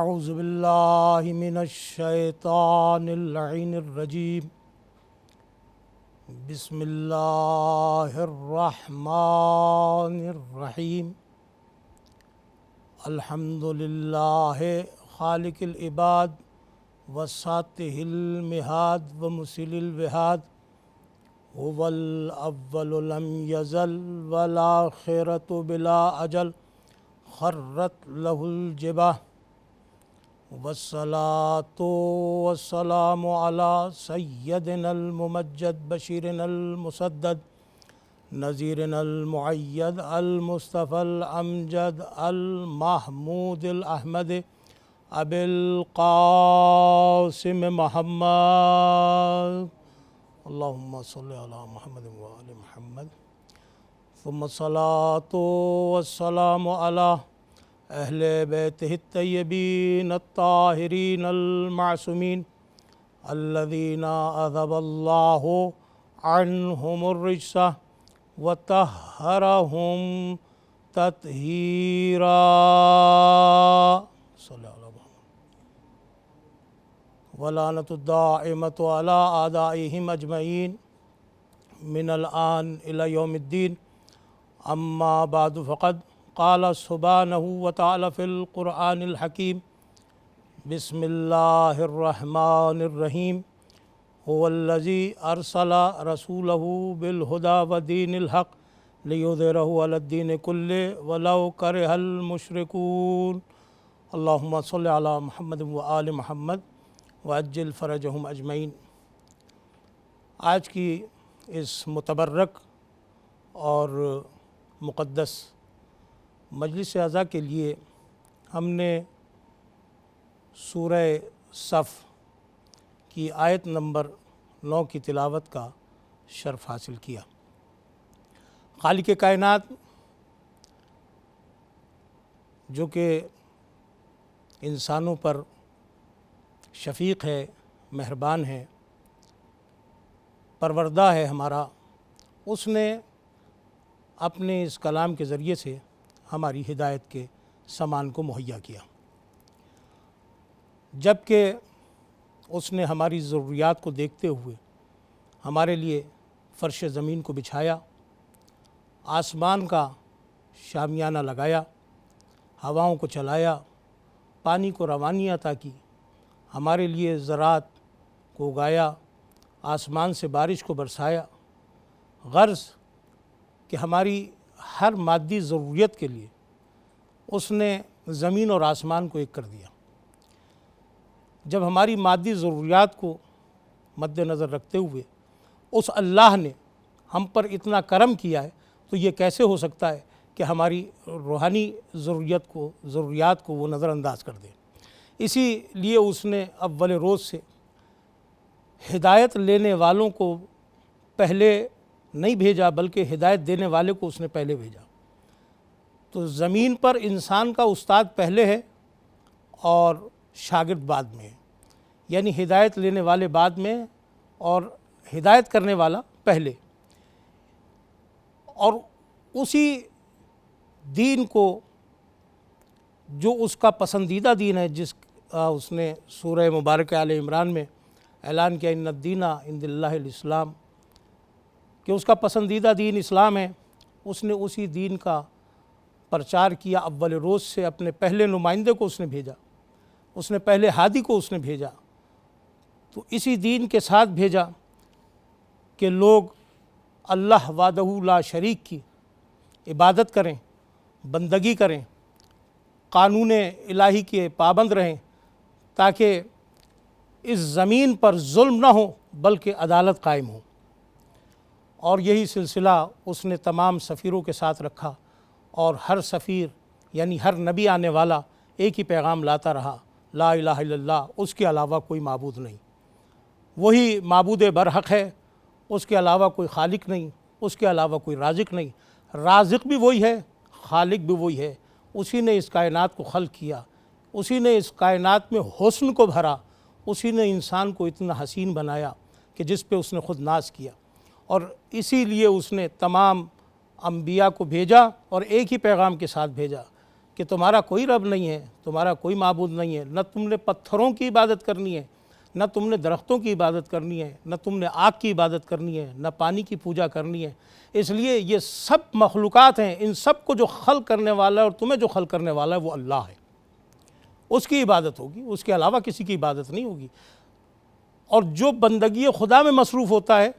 اعوذ باللہ من الشیطان اللعین الرجیم بسم اللہ الرحمن الرحیم الحمد للہ خالق العباد وساطہ المہاد ومسل الوہاد هو الاول لم یزل والآخرۃ بلا اجل خرت له الجبہ والصلاة والسلام على سیدنا الممجد بشیرنا المسدد نذیرنا المعید المصطفى الامجد المحمود الاحمد ابی القاسم محمد اللہم صلی علی محمد وآل محمد ثم الصلاة والسلام علی اہل بیتہ الطیبین الطاہرین المعصومین الذین اذہب اللہ عنہم الرجس وطہرہم تطہیرا صلی اللہ علیہ وسلم ولعنۃ الدائمۃ علی اعدائہم اجمعین من الآن الی یوم الدین اما بعد فقد قال سبحانہ وتعالی فی القرآن الحکیم بسم اللہ الرحمن الرحیم هو الذی ارسل رسولہ بالہدی ودین الحق لیظہرہ علی الدین کلہ ولو کرہ المشرکون اللہم صلی علی محمد وآل محمد وعجل فرجہم اجمعین۔ آج کی اس متبرک اور مقدس مجلس اعزا کے لیے ہم نے سورہ صف کی آیت نمبر 9 کی تلاوت کا شرف حاصل کیا۔ خالق کائنات جو کہ انسانوں پر شفیق ہے، مہربان ہے، پروردہ ہے ہمارا، اس نے اپنے اس کلام کے ذریعے سے ہماری ہدایت کے سامان کو مہیا کیا، جبکہ اس نے ہماری ضروریات کو دیکھتے ہوئے ہمارے لیے فرش زمین کو بچھایا، آسمان کا شامیانہ لگایا، ہواؤں کو چلایا، پانی کو روانی عطا کی، ہمارے لیے زراعت کو اگایا، آسمان سے بارش کو برسایا، غرض کہ ہماری ہر مادی ضروریت کے لیے اس نے زمین اور آسمان کو ایک کر دیا۔ جب ہماری مادی ضروریات کو مد نظر رکھتے ہوئے اس اللہ نے ہم پر اتنا کرم کیا ہے تو یہ کیسے ہو سکتا ہے کہ ہماری روحانی ضروریات کو وہ نظر انداز کر دے۔ اسی لیے اس نے اول روز سے ہدایت لینے والوں کو پہلے نہیں بھیجا، بلکہ ہدایت دینے والے کو اس نے پہلے بھیجا۔ تو زمین پر انسان کا استاد پہلے ہے اور شاگرد بعد میں ہے، یعنی ہدایت لینے والے بعد میں اور ہدایت کرنے والا پہلے۔ اور اسی دین کو جو اس کا پسندیدہ دین ہے، جس اس نے سورہ مبارکہ آل عمران میں اعلان کیا ان الدین عند اللہ الاسلام، کہ اس کا پسندیدہ دین اسلام ہے، اس نے اسی دین کا پرچار کیا۔ اول روز سے اپنے پہلے نمائندے کو اس نے بھیجا، اس نے پہلے ہادی کو اس نے بھیجا، تو اسی دین کے ساتھ بھیجا کہ لوگ اللہ وحدہ لا شریک کی عبادت کریں، بندگی کریں، قانون الہی کے پابند رہیں، تاکہ اس زمین پر ظلم نہ ہو بلکہ عدالت قائم ہو۔ اور یہی سلسلہ اس نے تمام سفیروں کے ساتھ رکھا، اور ہر سفیر یعنی ہر نبی آنے والا ایک ہی پیغام لاتا رہا، لا الہ الا اللہ، اس کے علاوہ کوئی معبود نہیں، وہی معبود برحق ہے، اس کے علاوہ کوئی خالق نہیں، اس کے علاوہ کوئی رازق نہیں، رازق بھی وہی ہے، خالق بھی وہی ہے، اسی نے اس کائنات کو خلق کیا، اسی نے اس کائنات میں حسن کو بھرا، اسی نے انسان کو اتنا حسین بنایا کہ جس پہ اس نے خود ناز کیا، اور اسی لیے اس نے تمام انبیاء کو بھیجا اور ایک ہی پیغام کے ساتھ بھیجا کہ تمہارا کوئی رب نہیں ہے، تمہارا کوئی معبود نہیں ہے، نہ تم نے پتھروں کی عبادت کرنی ہے، نہ تم نے درختوں کی عبادت کرنی ہے، نہ تم نے آگ کی عبادت کرنی ہے، نہ پانی کی پوجا کرنی ہے، اس لیے یہ سب مخلوقات ہیں، ان سب کو جو خلق کرنے والا ہے اور تمہیں جو خلق کرنے والا ہے وہ اللہ ہے، اس کی عبادت ہوگی، اس کے علاوہ کسی کی عبادت نہیں ہوگی۔ اور جو بندگی خدا میں مصروف ہوتا ہے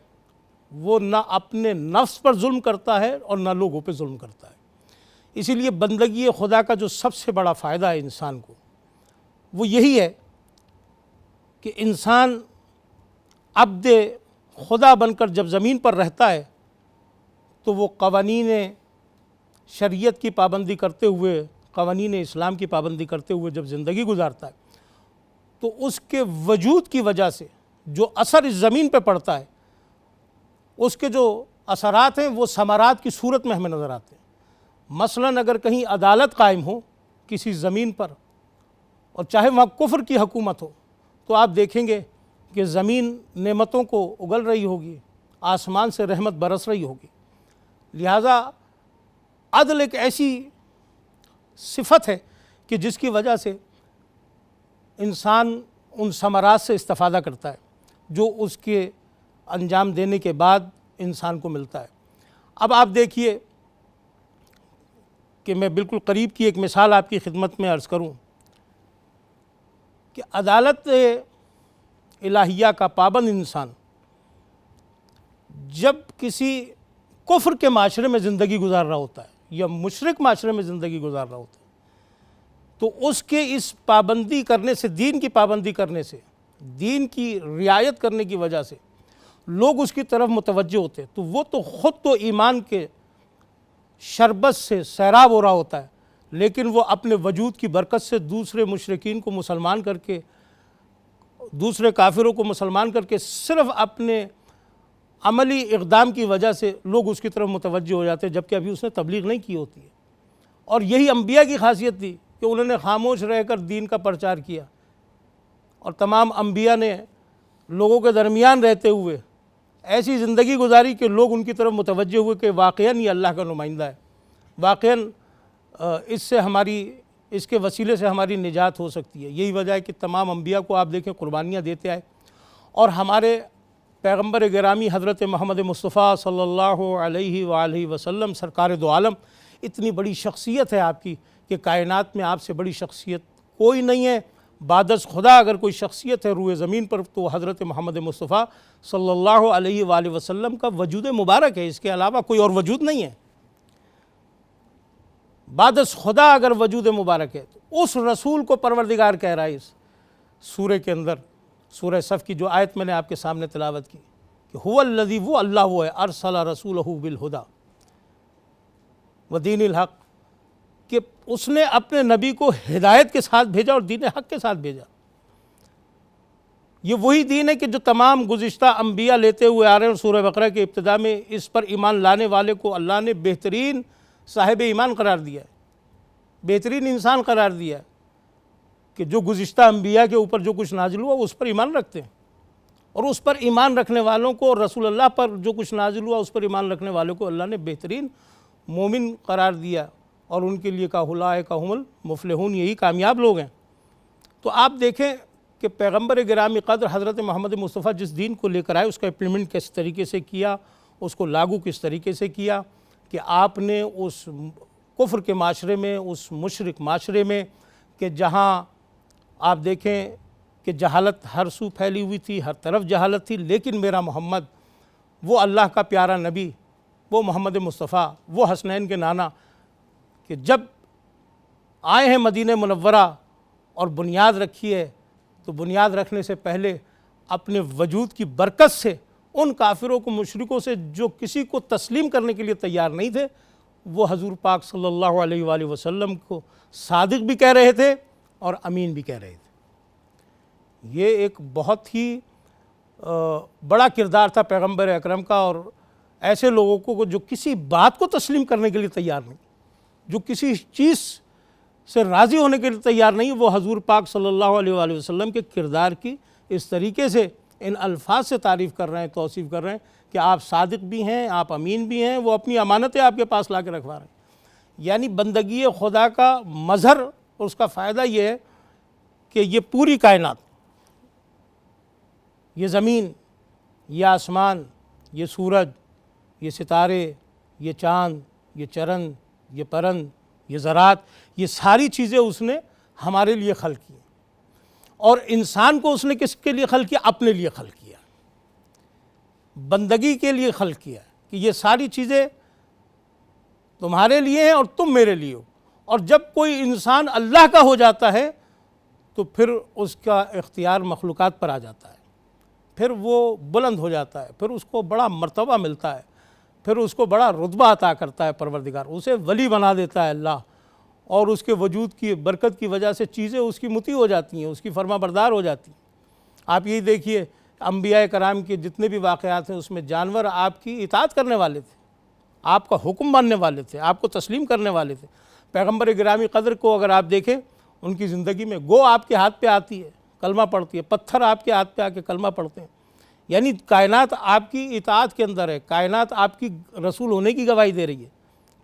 وہ نہ اپنے نفس پر ظلم کرتا ہے اور نہ لوگوں پہ ظلم کرتا ہے۔ اسی لیے بندگی خدا کا جو سب سے بڑا فائدہ ہے انسان کو وہ یہی ہے کہ انسان عبد خدا بن کر جب زمین پر رہتا ہے تو وہ قوانین شریعت کی پابندی کرتے ہوئے، قوانین اسلام کی پابندی کرتے ہوئے جب زندگی گزارتا ہے تو اس کے وجود کی وجہ سے جو اثر اس زمین پہ پڑتا ہے اس کے جو اثرات ہیں وہ ثمرات کی صورت میں ہمیں نظر آتے ہیں۔ مثلاً اگر کہیں عدالت قائم ہو کسی زمین پر اور چاہے وہاں کفر کی حکومت ہو تو آپ دیکھیں گے کہ زمین نعمتوں کو اگل رہی ہوگی، آسمان سے رحمت برس رہی ہوگی۔ لہٰذا عدل ایک ایسی صفت ہے کہ جس کی وجہ سے انسان ان ثمرات سے استفادہ کرتا ہے جو اس کے انجام دینے کے بعد انسان کو ملتا ہے۔ اب آپ دیکھیے کہ میں بالکل قریب کی ایک مثال آپ کی خدمت میں عرض کروں کہ عدالت الہیہ کا پابند انسان جب کسی کفر کے معاشرے میں زندگی گزار رہا ہوتا ہے یا مشرک معاشرے میں زندگی گزار رہا ہوتا ہے تو اس کے اس پابندی کرنے سے، دین کی پابندی کرنے سے، دین کی رعایت کرنے کی وجہ سے لوگ اس کی طرف متوجہ ہوتے ہیں تو وہ تو خود تو ایمان کے شربت سے سیراب ہو رہا ہوتا ہے، لیکن وہ اپنے وجود کی برکت سے دوسرے مشرکین کو مسلمان کر کے، دوسرے کافروں کو مسلمان کر کے صرف اپنے عملی اقدام کی وجہ سے لوگ اس کی طرف متوجہ ہو جاتے ہیں، جبکہ ابھی اس نے تبلیغ نہیں کی ہوتی ہے۔ اور یہی انبیاء کی خاصیت تھی کہ انہوں نے خاموش رہ کر دین کا پرچار کیا، اور تمام انبیاء نے لوگوں کے درمیان رہتے ہوئے ایسی زندگی گزاری کہ لوگ ان کی طرف متوجہ ہوئے کہ واقعاً یہ اللہ کا نمائندہ ہے، واقعاً اس کے وسیلے سے ہماری نجات ہو سکتی ہے۔ یہی وجہ ہے کہ تمام انبیاء کو آپ دیکھیں قربانیاں دیتے آئے، اور ہمارے پیغمبر گرامی حضرت محمد مصطفیٰ صلی اللہ علیہ وآلہ وسلم سرکار دو عالم اتنی بڑی شخصیت ہے آپ کی کہ کائنات میں آپ سے بڑی شخصیت کوئی نہیں ہے۔ بعد از خدا اگر کوئی شخصیت ہے روئے زمین پر تو حضرت محمد مصطفیٰ صلی اللہ علیہ وآلہ وسلم کا وجود مبارک ہے، اس کے علاوہ کوئی اور وجود نہیں ہے۔ بعد از خدا اگر وجود مبارک ہے تو اس رسول کو پروردگار کہہ رہا ہے اس سورہ کے اندر، سورہ صف کی جو آیت میں نے آپ کے سامنے تلاوت کی کہ هو الذی، وہ اللہ وہ ہے، ارسل رسولہ بالہدی ودین الحق، کہ اس نے اپنے نبی کو ہدایت کے ساتھ بھیجا اور دین حق کے ساتھ بھیجا۔ یہ وہی دین ہے کہ جو تمام گزشتہ انبیاء لیتے ہوئے آ رہے ہیں، اور سورہ بقرہ کے ابتدا میں اس پر ایمان لانے والے کو اللہ نے بہترین صاحب ایمان قرار دیا ہے، بہترین انسان قرار دیا ہے، کہ جو گزشتہ انبیاء کے اوپر جو کچھ نازل ہوا اس پر ایمان رکھتے ہیں، اور اس پر ایمان رکھنے والوں کو، اور رسول اللہ پر جو کچھ نازل ہوا اس پر ایمان رکھنے والوں کو اللہ نے بہترین مومن قرار دیا، اور ان کے لیے کہا اولئک هم المفلحون، یہی کامیاب لوگ ہیں۔ تو آپ دیکھیں کہ پیغمبر گرامی قدر حضرت محمد مصطفیٰ جس دین کو لے کر آئے اس کا امپلیمنٹ کس طریقے سے کیا، اس کو لاگو کس طریقے سے کیا، کہ آپ نے اس کفر کے معاشرے میں، اس مشرک معاشرے میں کہ جہاں آپ دیکھیں کہ جہالت ہر سو پھیلی ہوئی تھی، ہر طرف جہالت تھی، لیکن میرا محمد، وہ اللہ کا پیارا نبی، وہ محمد مصطفیٰ، وہ حسنین کے نانا، کہ جب آئے ہیں مدینہ منورہ اور بنیاد رکھی ہے تو بنیاد رکھنے سے پہلے اپنے وجود کی برکت سے ان کافروں کو، مشرکوں سے جو کسی کو تسلیم کرنے کے لیے تیار نہیں تھے، وہ حضور پاک صلی اللہ علیہ وآلہ وسلم کو صادق بھی کہہ رہے تھے اور امین بھی کہہ رہے تھے۔ یہ ایک بہت ہی بڑا کردار تھا پیغمبر اکرم کا، اور ایسے لوگوں کو جو کسی بات کو تسلیم کرنے کے لیے تیار نہیں، جو کسی چیز سے راضی ہونے کے لیے تیار نہیں، وہ حضور پاک صلی اللہ علیہ وآلہ وسلم کے کردار کی اس طریقے سے ان الفاظ سے تعریف کر رہے ہیں، توصیف کر رہے ہیں کہ آپ صادق بھی ہیں، آپ امین بھی ہیں، وہ اپنی امانتیں آپ کے پاس لا کے رکھوا رہے ہیں۔ یعنی بندگی خدا کا مظہر اور اس کا فائدہ یہ ہے کہ یہ پوری کائنات، یہ زمین، یہ آسمان، یہ سورج، یہ ستارے، یہ چاند، یہ چرند، یہ پرند، یہ ذرات، یہ ساری چیزیں اس نے ہمارے لیے خلق کی، اور انسان کو اس نے کس کے لیے خلق کیا؟ اپنے لیے خلق کیا، بندگی کے لیے خلق کیا کہ یہ ساری چیزیں تمہارے لیے ہیں اور تم میرے لیے ہو۔ اور جب کوئی انسان اللہ کا ہو جاتا ہے تو پھر اس کا اختیار مخلوقات پر آ جاتا ہے، پھر وہ بلند ہو جاتا ہے، پھر اس کو بڑا مرتبہ ملتا ہے، پھر اس کو بڑا رتبہ عطا کرتا ہے پروردگار، اسے ولی بنا دیتا ہے اللہ، اور اس کے وجود کی برکت کی وجہ سے چیزیں اس کی مطیع ہو جاتی ہیں، اس کی فرما بردار ہو جاتی ہیں۔ آپ یہی دیکھیے انبیاء کرام کے جتنے بھی واقعات ہیں اس میں جانور آپ کی اطاعت کرنے والے تھے، آپ کا حکم ماننے والے تھے، آپ کو تسلیم کرنے والے تھے۔ پیغمبر گرامی قدر کو اگر آپ دیکھیں، ان کی زندگی میں گو آپ کے ہاتھ پہ آتی ہے، کلمہ پڑھتی ہے، پتھر آپ کے ہاتھ پہ آ کے کلمہ پڑھتے ہیں، یعنی کائنات آپ کی اطاعت کے اندر ہے، کائنات آپ کی رسول ہونے کی گواہی دے رہی ہے۔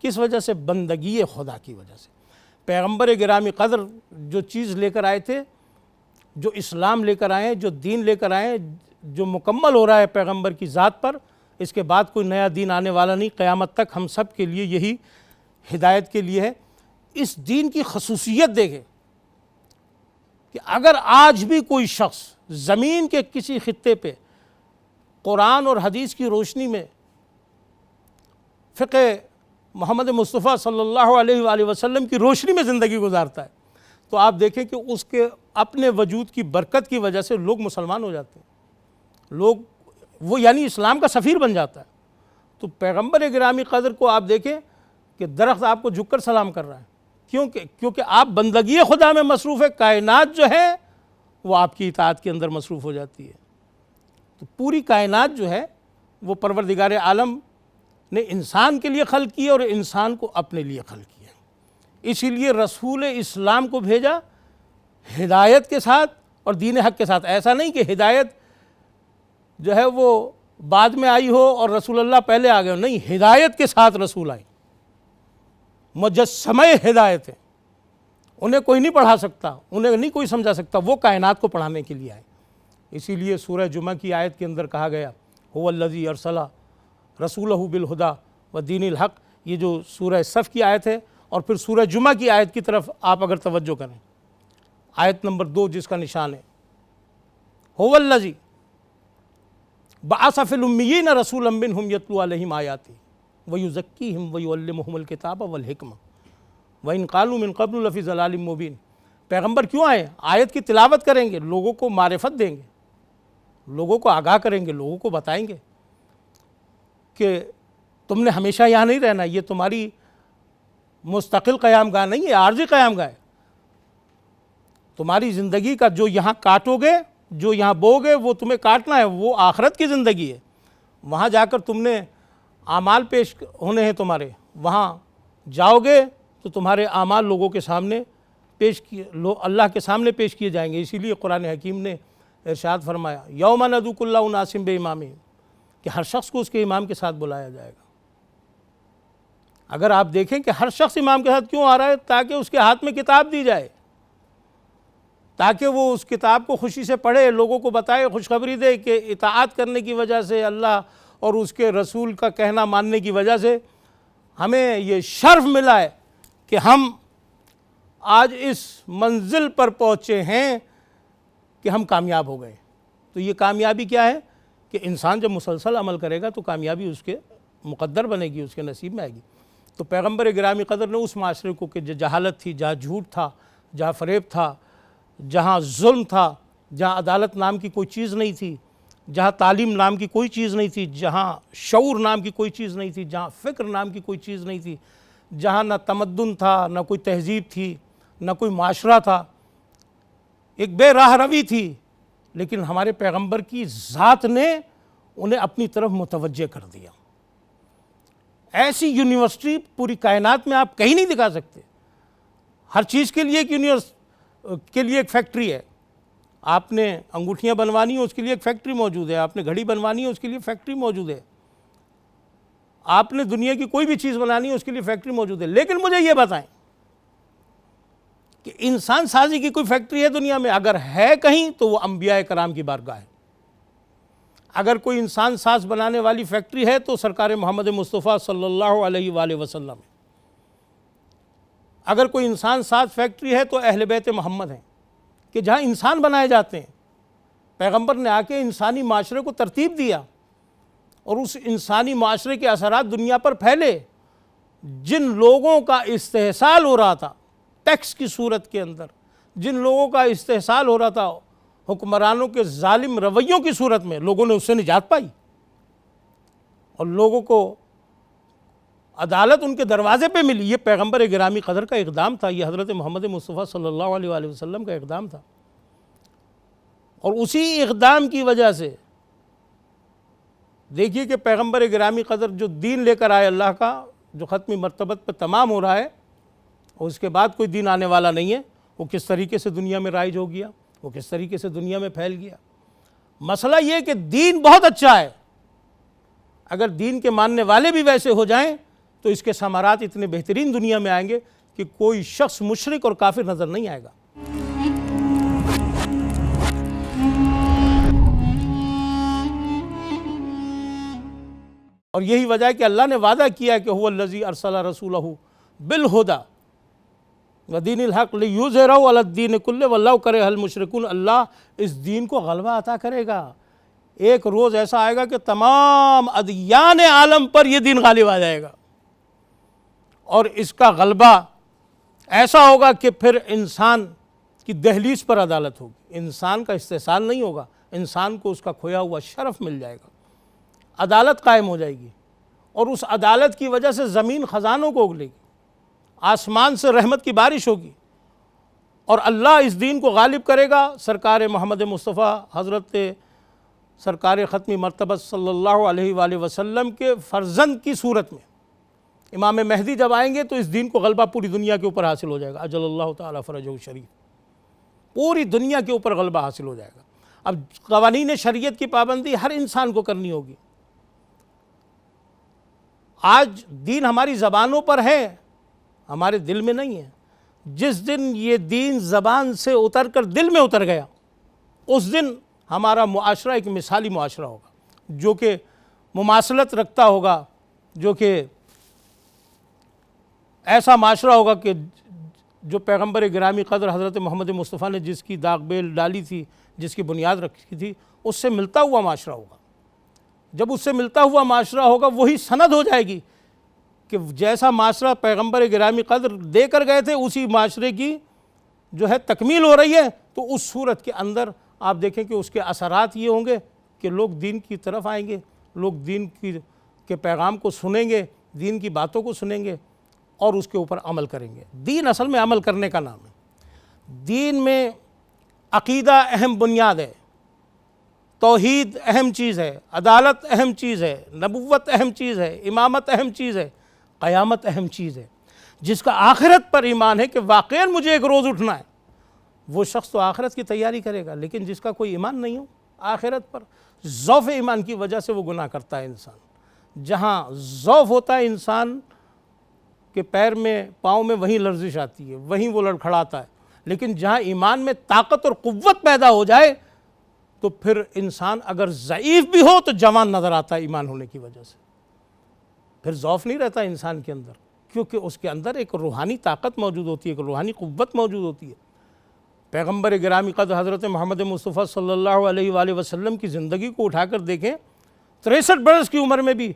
کس وجہ سے؟ بندگی خدا کی وجہ سے۔ پیغمبر گرامی قدر جو چیز لے کر آئے تھے، جو اسلام لے کر آئے ہیں، جو دین لے کر آئے ہیں، جو مکمل ہو رہا ہے پیغمبر کی ذات پر، اس کے بعد کوئی نیا دین آنے والا نہیں، قیامت تک ہم سب کے لیے یہی ہدایت کے لیے ہے۔ اس دین کی خصوصیت دیکھیں کہ اگر آج بھی کوئی شخص زمین کے کسی خطے پہ قرآن اور حدیث کی روشنی میں فقہ محمد مصطفیٰ صلی اللہ علیہ وآلہ وسلم کی روشنی میں زندگی گزارتا ہے تو آپ دیکھیں کہ اس کے اپنے وجود کی برکت کی وجہ سے لوگ مسلمان ہو جاتے ہیں، لوگ وہ یعنی اسلام کا سفیر بن جاتا ہے۔ تو پیغمبر گرامی قدر کو آپ دیکھیں کہ درخت آپ کو جھک کر سلام کر رہا ہے، کیونکہ آپ بندگی خدا میں مصروف ہے، کائنات جو ہے وہ آپ کی اطاعت کے اندر مصروف ہو جاتی ہے۔ تو پوری کائنات جو ہے وہ پروردگار عالم نے انسان کے لیے خلق کی اور انسان کو اپنے لیے خلق کیا، اسی لیے رسول اسلام کو بھیجا ہدایت کے ساتھ اور دین حق کے ساتھ۔ ایسا نہیں کہ ہدایت جو ہے وہ بعد میں آئی ہو اور رسول اللہ پہلے آ گئے ہو، نہیں، ہدایت کے ساتھ رسول آئے، مجسمہ ہدایت ہے، انہیں کوئی نہیں پڑھا سکتا، انہیں نہیں کوئی سمجھا سکتا، وہ کائنات کو پڑھانے کے لیے آئے۔ اسی لیے سورہ جمعہ کی آیت کے اندر کہا گیا هو الذی ارسل رسولہ بالہدی ودین الحق، یہ جو سورہ صف کی آیت ہے، اور پھر سورہ جمعہ کی آیت کی طرف آپ اگر توجہ کریں، آیت نمبر 2 جس کا نشان ہے هو الذی بعث فی الامیین رسولا منہم یتلو علیہم آیاتہ ویزکیہم ویعلمہم الکتاب والحکمہ وَإِن قَالُوا مِن قَبْلُ لَفِي ضَلَالٍ مُبِينٍ۔ پیغمبر کیوں آئے؟ آیت کی تلاوت کریں گے، لوگوں کو معرفت دیں گے، لوگوں کو آگاہ کریں گے، لوگوں کو بتائیں گے کہ تم نے ہمیشہ یہاں نہیں رہنا، یہ تمہاری مستقل قیام گاہ نہیں ہے، عارضی قیام گاہ ہے۔ تمہاری زندگی کا جو یہاں کاٹو گے، جو یہاں بو گے، وہ تمہیں کاٹنا ہے، وہ آخرت کی زندگی ہے۔ وہاں جا کر تم نے اعمال پیش ہونے ہیں تمہارے، وہاں جاؤ گے تو تمہارے اعمال لوگوں کے سامنے اللہ کے سامنے پیش کیے جائیں گے۔ اسی لیے قرآن حکیم نے ارشاد فرمایا یوم ندعو کل اناس بامامہم، کہ ہر شخص کو اس کے امام کے ساتھ بلایا جائے گا۔ اگر آپ دیکھیں کہ ہر شخص امام کے ساتھ کیوں آ رہا ہے؟ تاکہ اس کے ہاتھ میں کتاب دی جائے، تاکہ وہ اس کتاب کو خوشی سے پڑھے، لوگوں کو بتائے، خوشخبری دے کہ اطاعت کرنے کی وجہ سے، اللہ اور اس کے رسول کا کہنا ماننے کی وجہ سے ہمیں یہ شرف ملا ہے کہ ہم آج اس منزل پر پہنچے ہیں کہ ہم کامیاب ہو گئے۔ تو یہ کامیابی کیا ہے کہ انسان جب مسلسل عمل کرے گا تو کامیابی اس کے مقدر بنے گی، اس کے نصیب میں آئے گی۔ تو پیغمبر گرامی قدر نے اس معاشرے کو کہ جہالت تھی، جہاں جھوٹ تھا، جہاں فریب تھا، جہاں ظلم تھا، جہاں عدالت نام کی کوئی چیز نہیں تھی، جہاں تعلیم نام کی کوئی چیز نہیں تھی، جہاں شعور نام کی کوئی چیز نہیں تھی، جہاں فکر نام کی کوئی چیز نہیں تھی، جہاں نہ تمدن تھا، نہ کوئی تہذیب تھی، نہ کوئی معاشرہ تھا، ایک بے راہ روی تھی، لیکن ہمارے پیغمبر کی ذات نے انہیں اپنی طرف متوجہ کر دیا۔ ایسی یونیورسٹی پوری کائنات میں آپ کہیں نہیں دکھا سکتے۔ ہر چیز کے لیے ایک فیکٹری ہے۔ آپ نے انگوٹھیاں بنوانی ہیں، اس کے لیے ایک فیکٹری موجود ہے۔ آپ نے گھڑی بنوانی ہے، اس کے لیے فیکٹری موجود ہے۔ آپ نے دنیا کی کوئی بھی چیز بنانی ہے اس کے لیے فیکٹری موجود ہے، لیکن مجھے یہ بتائیں کہ انسان سازی کی کوئی فیکٹری ہے دنیا میں؟ اگر ہے کہیں تو وہ انبیاء کرام کی بارگاہ ہے۔ اگر کوئی انسان ساز بنانے والی فیکٹری ہے تو سرکار محمد مصطفیٰ صلی اللہ علیہ وآلہ وسلم ہے۔ اگر کوئی انسان ساز فیکٹری ہے تو اہل بیت محمد ہیں، کہ جہاں انسان بنائے جاتے ہیں۔ پیغمبر نے آ کے انسانی معاشرے کو ترتیب دیا اور اس انسانی معاشرے کے اثرات دنیا پر پھیلے۔ جن لوگوں کا استحصال ہو رہا تھا ٹیکس کی صورت کے اندر، جن لوگوں کا استحصال ہو رہا تھا حکمرانوں کے ظالم رویوں کی صورت میں، لوگوں نے اس سے نجات پائی اور لوگوں کو عدالت ان کے دروازے پہ ملی۔ یہ پیغمبر گرامی قدر کا اقدام تھا، یہ حضرت محمد مصطفیٰ صلی اللہ علیہ وآلہ وسلم کا اقدام تھا، اور اسی اقدام کی وجہ سے دیکھیے کہ پیغمبر گرامی قدر جو دین لے کر آئے اللہ کا، جو ختمی مرتبت پہ تمام ہو رہا ہے اور اس کے بعد کوئی دین آنے والا نہیں ہے، وہ کس طریقے سے دنیا میں رائج ہو گیا، وہ کس طریقے سے دنیا میں پھیل گیا۔ مسئلہ یہ کہ دین بہت اچھا ہے، اگر دین کے ماننے والے بھی ویسے ہو جائیں تو اس کے ثمرات اتنے بہترین دنیا میں آئیں گے کہ کوئی شخص مشرک اور کافر نظر نہیں آئے گا۔ اور یہی وجہ ہے کہ اللہ نے وعدہ کیا کہ هو الذی ارسل رسولہ بالہدی ودین الحق لیظہرہ علی الدین کلہ واللہ کرہ المشرکون۔ اللہ اس دین کو غلبہ عطا کرے گا۔ ایک روز ایسا آئے گا کہ تمام ادیان عالم پر یہ دین غالب آ جائے گا، اور اس کا غلبہ ایسا ہوگا کہ پھر انسان کی دہلیز پر عدالت ہوگی، انسان کا استحصال نہیں ہوگا، انسان کو اس کا کھویا ہوا شرف مل جائے گا، عدالت قائم ہو جائے گی، اور اس عدالت کی وجہ سے زمین خزانوں کو اگلے گی، آسمان سے رحمت کی بارش ہوگی، اور اللہ اس دین کو غالب کرے گا۔ سرکار محمد مصطفیٰ حضرت سرکار ختمی مرتبہ صلی اللہ علیہ وآلہ وسلم کے فرزند کی صورت میں امام مہدی جب آئیں گے تو اس دین کو غلبہ پوری دنیا کے اوپر حاصل ہو جائے گا، اجل اللہ تعالیٰ فرجہ شریف، پوری دنیا کے اوپر غلبہ حاصل ہو جائے گا۔ اب قوانین شریعت کی پابندی ہر انسان کو کرنی ہوگی۔ آج دین ہماری زبانوں پر ہے، ہمارے دل میں نہیں ہے۔ جس دن یہ دین زبان سے اتر کر دل میں اتر گیا، اس دن ہمارا معاشرہ ایک مثالی معاشرہ ہوگا، جو کہ مماثلت رکھتا ہوگا، جو کہ ایسا معاشرہ ہوگا کہ جو پیغمبر گرامی قدر حضرت محمد مصطفیٰ نے جس کی داغ بیل ڈالی تھی، جس کی بنیاد رکھی تھی، اس سے ملتا ہوا معاشرہ ہوگا۔ جب اس سے ملتا ہوا معاشرہ ہوگا وہی سند ہو جائے گی کہ جیسا معاشرہ پیغمبر گرامی قدر دے کر گئے تھے اسی معاشرے کی جو ہے تکمیل ہو رہی ہے۔ تو اس صورت کے اندر آپ دیکھیں کہ اس کے اثرات یہ ہوں گے کہ لوگ دین کی طرف آئیں گے، لوگ دین کے پیغام کو سنیں گے، دین کی باتوں کو سنیں گے اور اس کے اوپر عمل کریں گے۔ دین اصل میں عمل کرنے کا نام ہے۔ دین میں عقیدہ اہم بنیاد ہے، توحید اہم چیز ہے، عدالت اہم چیز ہے، نبوت اہم چیز ہے، امامت اہم چیز ہے، قیامت اہم چیز ہے۔ جس کا آخرت پر ایمان ہے کہ واقعاً مجھے ایک روز اٹھنا ہے، وہ شخص تو آخرت کی تیاری کرے گا، لیکن جس کا کوئی ایمان نہیں ہو آخرت پر، ضعف ایمان کی وجہ سے وہ گناہ کرتا ہے انسان۔ جہاں ضعف ہوتا ہے انسان کے پیر میں، پاؤں میں، وہیں لرزش آتی ہے، وہیں وہ لڑکھڑاتا ہے، لیکن جہاں ایمان میں طاقت اور قوت پیدا ہو جائے تو پھر انسان اگر ضعیف بھی ہو تو جوان نظر آتا ہے ایمان ہونے کی وجہ سے۔ پھر ضعف نہیں رہتا انسان کے اندر، کیونکہ اس کے اندر ایک روحانی طاقت موجود ہوتی ہے، ایک روحانی قوت موجود ہوتی ہے۔ پیغمبر گرامی قدر حضرت محمد مصطفیٰ صلی اللہ علیہ وآلہ وسلم کی زندگی کو اٹھا کر دیکھیں، 63 برس کی عمر میں بھی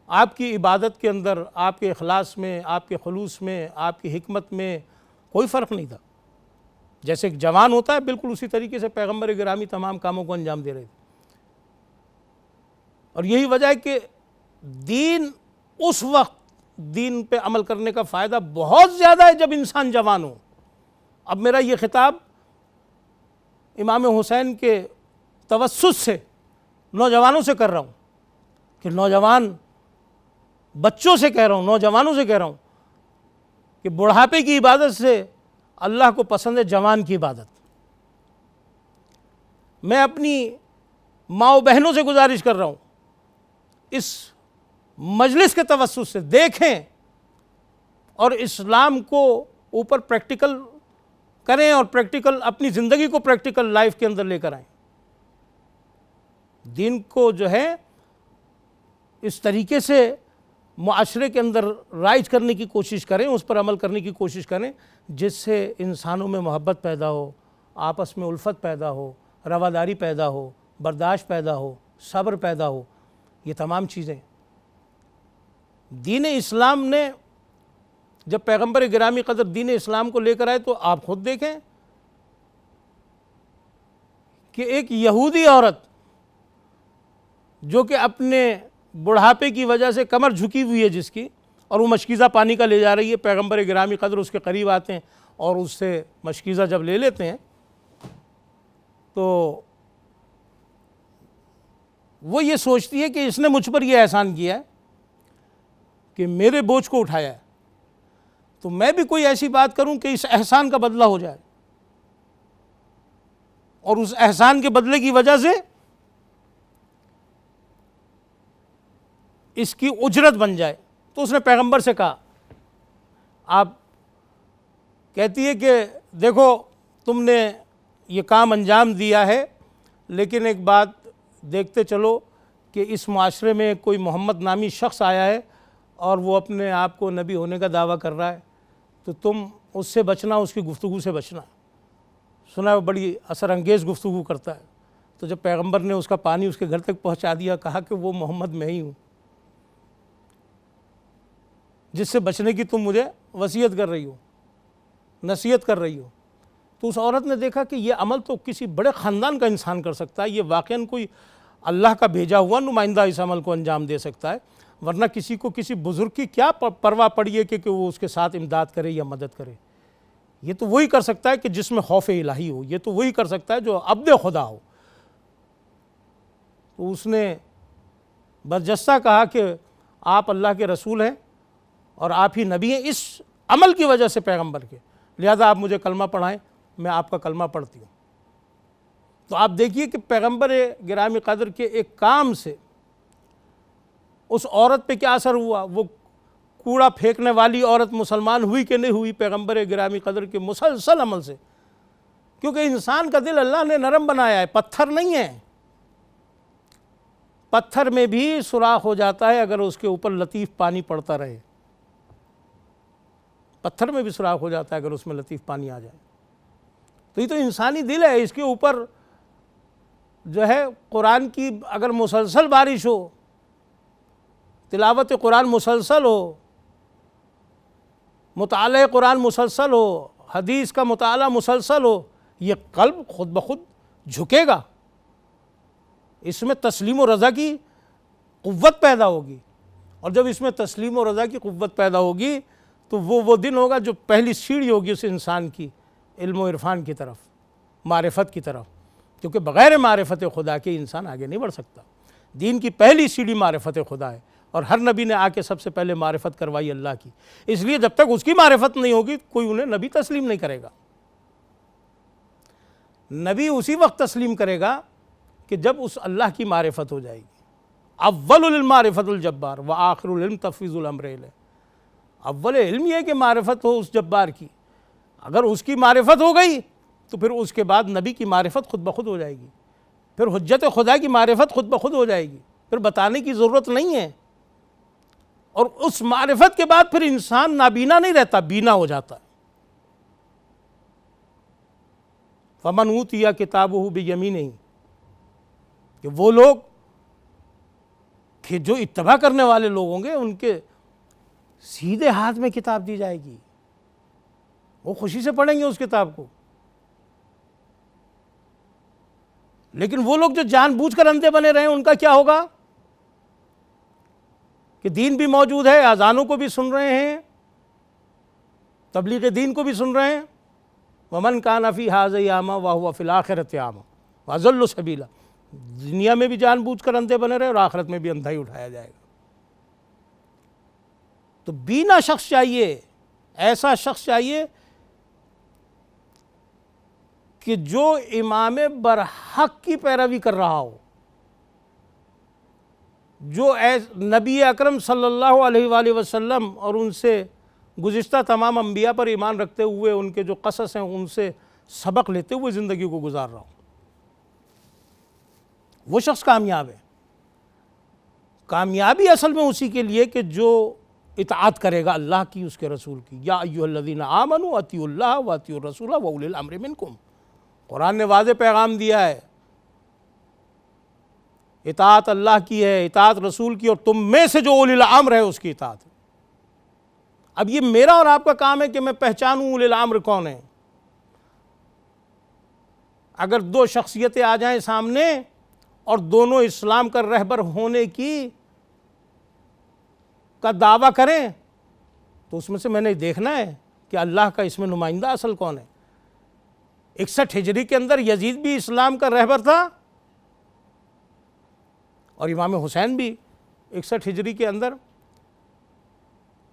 آپ کی عبادت کے اندر، آپ کے اخلاص میں، آپ کے خلوص میں، آپ کی حکمت میں کوئی فرق نہیں تھا۔ جیسے ایک جوان ہوتا ہے بالکل اسی طریقے سے پیغمبر گرامی تمام کاموں کو انجام دے رہے تھے۔ اور یہی وجہ ہے کہ دین اس وقت دین پہ عمل کرنے کا فائدہ بہت زیادہ ہے جب انسان جوان ہو۔ اب میرا یہ خطاب امام حسین کے توسط سے نوجوانوں سے کر رہا ہوں کہ نوجوان بچوں سے کہہ رہا ہوں، نوجوانوں سے کہہ رہا ہوں کہ بڑھاپے کی عبادت سے اللہ کو پسند ہے جوان کی عبادت۔ میں اپنی ماں و بہنوں سے گزارش کر رہا ہوں، اس مجلس کے توسط سے دیکھیں اور اسلام کو اوپر پریکٹیکل کریں اور پریکٹیکل اپنی زندگی کو پریکٹیکل لائف کے اندر لے کر آئیں. دین کو جو ہے اس طریقے سے معاشرے کے اندر رائج کرنے کی کوشش کریں، اس پر عمل کرنے کی کوشش کریں جس سے انسانوں میں محبت پیدا ہو، آپس میں الفت پیدا ہو، رواداری پیدا ہو، برداشت پیدا ہو، صبر پیدا ہو. یہ تمام چیزیں دین اسلام نے جب پیغمبر گرامی قدر دین اسلام کو لے کر آئے تو آپ خود دیکھیں کہ ایک یہودی عورت جو کہ اپنے بڑھاپے کی وجہ سے کمر جھکی ہوئی ہے جس کی، اور وہ مشکیزہ پانی کا لے جا رہی ہے، پیغمبر گرامی قدر اس کے قریب آتے ہیں اور اس سے مشکیزہ جب لے لیتے ہیں تو وہ یہ سوچتی ہے کہ اس نے مجھ پر یہ احسان کیا ہے کہ میرے بوجھ کو اٹھایا ہے، تو میں بھی کوئی ایسی بات کروں کہ اس احسان کا بدلہ ہو جائے اور اس احسان کے بدلے کی وجہ سے اس کی اجرت بن جائے. تو اس نے پیغمبر سے کہا، آپ کہتی ہے کہ دیکھو تم نے یہ کام انجام دیا ہے، لیکن ایک بات دیکھتے چلو کہ اس معاشرے میں کوئی محمد نامی شخص آیا ہے اور وہ اپنے آپ کو نبی ہونے کا دعویٰ کر رہا ہے، تو تم اس سے بچنا، اس کی گفتگو سے بچنا. سنا ہے وہ بڑی اثر انگیز گفتگو کرتا ہے. تو جب پیغمبر نے اس کا پانی اس کے گھر تک پہنچا دیا، کہا کہ وہ محمد میں ہی ہوں جس سے بچنے کی تم مجھے وصیت کر رہی ہو، نصیحت کر رہی ہو. تو اس عورت نے دیکھا کہ یہ عمل تو کسی بڑے خاندان کا انسان کر سکتا ہے، یہ واقعاً کوئی اللہ کا بھیجا ہوا نمائندہ اس عمل کو انجام دے سکتا ہے، ورنہ کسی کو کسی بزرگ کی کیا پرواہ پڑی ہے کہ وہ اس کے ساتھ امداد کرے یا مدد کرے. یہ تو وہی کر سکتا ہے کہ جس میں خوف الہی ہو، یہ تو وہی کر سکتا ہے جو عبد خدا ہو. تو اس نے برجستہ کہا کہ آپ اللہ کے رسول ہیں اور آپ ہی نبی ہیں اس عمل کی وجہ سے پیغمبر کے، لہذا آپ مجھے کلمہ پڑھائیں، میں آپ کا کلمہ پڑھتی ہوں. تو آپ دیکھیے کہ پیغمبر گرامی قدر کے ایک کام سے اس عورت پہ کیا اثر ہوا. وہ کوڑا پھینکنے والی عورت مسلمان ہوئی کہ نہیں ہوئی پیغمبر گرامی قدر کے مسلسل عمل سے. کیونکہ انسان کا دل اللہ نے نرم بنایا ہے، پتھر نہیں ہے. پتھر میں بھی سوراخ ہو جاتا ہے اگر اس کے اوپر لطیف پانی پڑتا رہے. پتھر میں بھی سوراخ ہو جاتا ہے اگر اس میں لطیف پانی آ جائے. تو یہ تو انسانی دل ہے، اس کے اوپر جو ہے قرآن کی اگر مسلسل بارش ہو، تلاوت قرآن مسلسل ہو، مطالعہ قرآن مسلسل ہو، حدیث کا مطالعہ مسلسل ہو، یہ قلب خود بخود جھکے گا. اس میں تسلیم و رضا کی قوت پیدا ہوگی، اور جب اس میں تسلیم و رضا کی قوت پیدا ہوگی تو وہ دن ہوگا جو پہلی سیڑھی ہوگی اس انسان کی علم و عرفان کی طرف، معرفت کی طرف. کیونکہ بغیر معرفت خدا کے انسان آگے نہیں بڑھ سکتا. دین کی پہلی سیڑھی معرفت خدا ہے، اور ہر نبی نے آ کے سب سے پہلے معرفت کروائی اللہ کی. اس لیے جب تک اس کی معرفت نہیں ہوگی کوئی انہیں نبی تسلیم نہیں کرے گا. نبی اسی وقت تسلیم کرے گا کہ جب اس اللہ کی معرفت ہو جائے گی. اول العلم معرفت الجبار وآخر العلم تفویض الامر الیہ. اول علم یہ کہ معرفت ہو اس جبار کی. اگر اس کی معرفت ہو گئی تو پھر اس کے بعد نبی کی معرفت خود بخود ہو جائے گی، پھر حجت خدا کی معرفت خود بخود ہو جائے گی، پھر بتانے کی ضرورت نہیں ہے. اور اس معرفت کے بعد پھر انسان نابینا نہیں رہتا، بینا ہو جاتا ہے. فمن اوتی کتابہ بیمینہ، کہ وہ لوگ کہ جو اتباع کرنے والے لوگ ہوں گے ان کے سیدھے ہاتھ میں کتاب دی جائے گی، وہ خوشی سے پڑھیں گے اس کتاب کو. لیکن وہ لوگ جو جان بوجھ کر اندھے بنے رہے ان کا کیا ہوگا کہ دین بھی موجود ہے، اذانوں کو بھی سن رہے ہیں، تبلیغ دین کو بھی سن رہے ہیں. ومن کان فی ھذا اعمی وہو فی الآخرۃ اعمی واضل سبیلا. دنیا میں بھی جان بوجھ کر اندھے بنے رہے اور آخرت میں بھی اندھا ہی اٹھایا جائے گا. تو بینا شخص چاہیے، ایسا شخص چاہیے کہ جو امام برحق کی پیروی کر رہا ہو. جو نبی اکرم صلی اللہ علیہ وآلہ وسلم اور ان سے گزشتہ تمام انبیاء پر ایمان رکھتے ہوئے ان کے جو قصص ہیں ان سے سبق لیتے ہوئے زندگی کو گزار رہا ہوں، وہ شخص کامیاب ہے۔ کامیابی اصل میں اسی کے لیے کہ جو اطاعت کرے گا اللہ کی، اس کے رسول کی۔ یا ایھا الذین آمنوا اطیعوا اللہ واطیعوا الرسول واولی الامر منکم، قرآن نے واضح پیغام دیا ہے، اطاعت اللہ کی ہے، اطاعت رسول کی، اور تم میں سے جو اولی الامر ہے اس کی اطاعت ہے۔ اب یہ میرا اور آپ کا کام ہے کہ میں پہچانوں اولی الامر کون ہے۔ اگر دو شخصیتیں آ جائیں سامنے اور دونوں اسلام کا رہبر ہونے کا دعویٰ کریں تو اس میں سے میں نے دیکھنا ہے کہ اللہ کا اس میں نمائندہ اصل کون ہے۔ 61 ہجری کے اندر یزید بھی اسلام کا رہبر تھا اور امام حسین بھی 61 ہجری کے اندر